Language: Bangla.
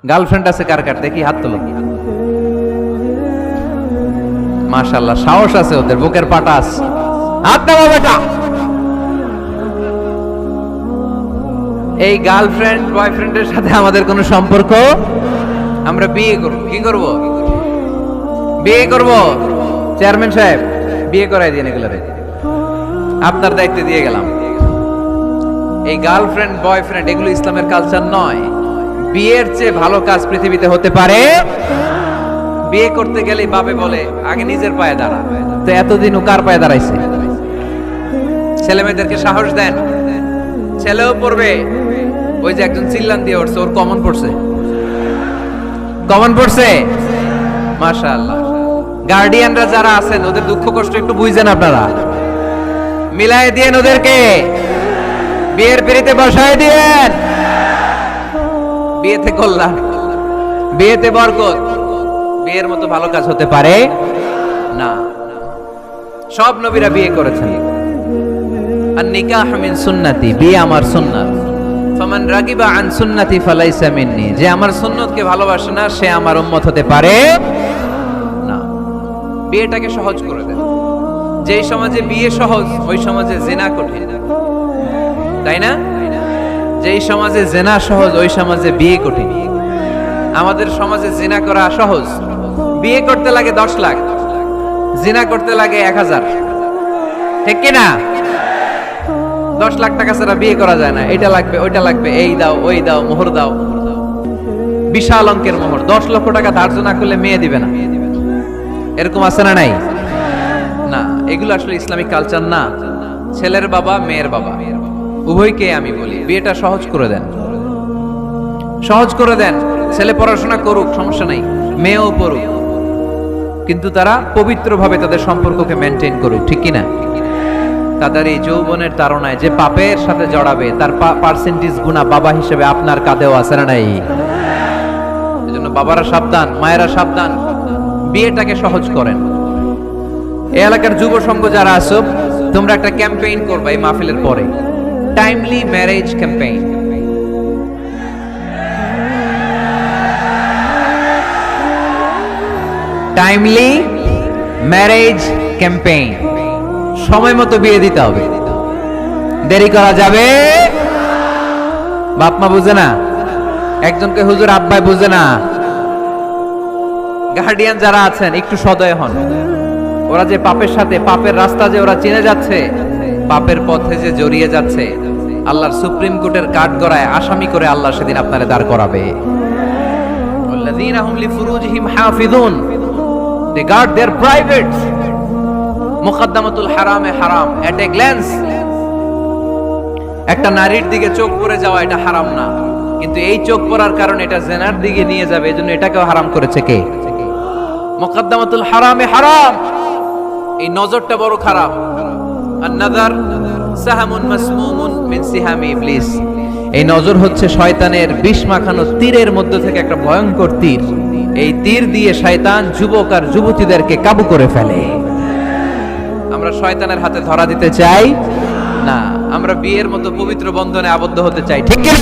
গার্লফ্রেন্ড আছে কার কার দেখি হাত তোলো। মাশাআল্লাহ, সাহস আছে ওদের, বুকের পাটা আছে। হাত দাও বেটা। এই গার্লফ্রেন্ড বয়ফ্রেন্ডের সাথে আমাদের কোনো সম্পর্ক, আমরা বিয়ে করব। কি করব? বিয়ে করব। চেয়ারম্যান সাহেব বিয়ে করাই দিন এগুলোরে, আপনার দায়িত্ব দিয়ে গেলাম। এই গার্লফ্রেন্ড বয়ফ্রেন্ড এগুলো ইসলামের কালচার নয়। বিয়ের চেয়ে ভালো কাজ পৃথিবীতে হতে পারে? বিয়ে করতে গেলে বাপে বলে আগে নিজের পায়ে দাঁড়া। তো এতদিন ও কার পায়ে দাঁড়াইছে? ছেলে মেয়েদেরকে সাহস দেন, ছেলেও পড়বে। ওই যে একজন চিল্লান দিয়ে উঠছে, ওর কমন পড়ছে, কমন পড়ছে। মাশাআল্লাহ। গার্ডিয়ানরা যারা আছেন ওদের দুঃখ কষ্ট একটু বুঝেন আপনারা, মিলাই দিয়েন ওদেরকে, বিয়ের পিড়িতে বসায় দিয়েন। বিয়েতে কল্যাণ, বিয়েতে বরকত। বিয়ের মতো ভালো কাজ হতে পারে না। সব নবীরা বিয়ে করেছেন। আর নিকাহ মিন সুন্নতি, বিয়ে আমার সুন্নাত। ফামান রাগিবা আন সুন্নতি ফালাইসা মিন্নি, যে আমার সুন্নতকে ভালোবাসে না সে আমার উম্মত হতে পারে না। বিয়েটাকে সহজ করে দেন। যেই সমাজে বিয়ে সহজ ওই সমাজে জিনা কঠিন, তাই না? যেই সমাজে জিনা সহজ ওই সমাজে বিয়ে কঠিন। আমাদের সমাজে জিনা করা সহজ, বিয়ে করতে লাগে 10 লাখ, জিনা করতে লাগে 1000। ঠিক কি না? 10 লাখ টাকা ছাড়া বিয়ে করা যায় না। এটা লাগবে, ওইটা লাগবে, এই দাও, ওই দাও, মোহর দাও, বিশাল অঙ্কের মোহর। 10 লক্ষ টাকা ধার্য না করলে মেয়ে দিবে না। এরকম আছে না নাই? না, এগুলো আসলে ইসলামিক কালচার না। ছেলের বাবা মেয়ের বাবা উভয়কে আমি বলি বিয়েটা সহজ করে দেন, সহজ করে দেন। ছেলে পড়াশোনা করুক, সমস্যা নাই, মেয়েও পড়ুক, কিন্তু তারা পবিত্রভাবে তাদের সম্পর্ককে মেনটেন করুক। ঠিক কিনা? তাদের এই যৌবনের তাড়নায় যে পাপের সাথে জড়াবে তার পার্সেন্টেজ গুণা বাবা হিসেবে আপনার কাঁধেও আছে না নাই? এজন্য বাবারা সাবধান, মায়েরা সাবধান, বিয়েটাকে সহজ করেন। এই এলাকার যুব সংঘ যারা আছো, তোমরা একটা ক্যাম্পেইন করবা এই মাহফিলের পরে, timely marriage campaign. Timely marriage campaign. সময় মতো বিয়ে দিতে হবে, দেরি করা যাবে। বাপ মা বুঝে না, একজনকে হুজুর আব্বাই বুঝে না। গার্ডিয়ান যারা আছেন একটু সদয় হন। ওরা যে পাপের সাথে, পাপের রাস্তা যে ওরা চিনে যাচ্ছে, পাপের পথে যে জড়িয়ে যাচ্ছে, আল্লাহর সুপ্রিম কোর্টের কাঠগড়ায় আসামি করে আল্লাহ সেদিন আপনারে দাঁড় করাবে। আল্লাযীনা হুম লিফুরুজিহিম হাফিযুন, they guard their privates। মুকদ্দমাতুল হারামে হারাম, এট এ গ্ল্যান্স। একটা নারীর দিকে চোখ পড়ে যাওয়া এটা হারাম না, কিন্তু এই চোখ পড়ার কারণে এটা জিনার দিকে নিয়ে যাবে, এজন্য এটাকেও হারাম করেছে কে? মুকদ্দমাতুল হারামে হারাম। এই নজরটা বড় খারাপ। আন-নাযার সাহামুন মাসমুমুন মিন সিহামি ইবলিস। এই নজর হচ্ছে শয়তানের বিষ মাখানো তীরের মধ্য থেকে একটা ভয়ঙ্কর তীর। এই তীর দিয়ে শয়তান যুবক আর যুবতীদেরকে কাবু করে ফেলে। আমরা শয়তানের হাতে ধরা দিতে চাই না, আমরা বিয়ের মতো পবিত্র বন্ধনে আবদ্ধ হতে চাই। ঠিক কি?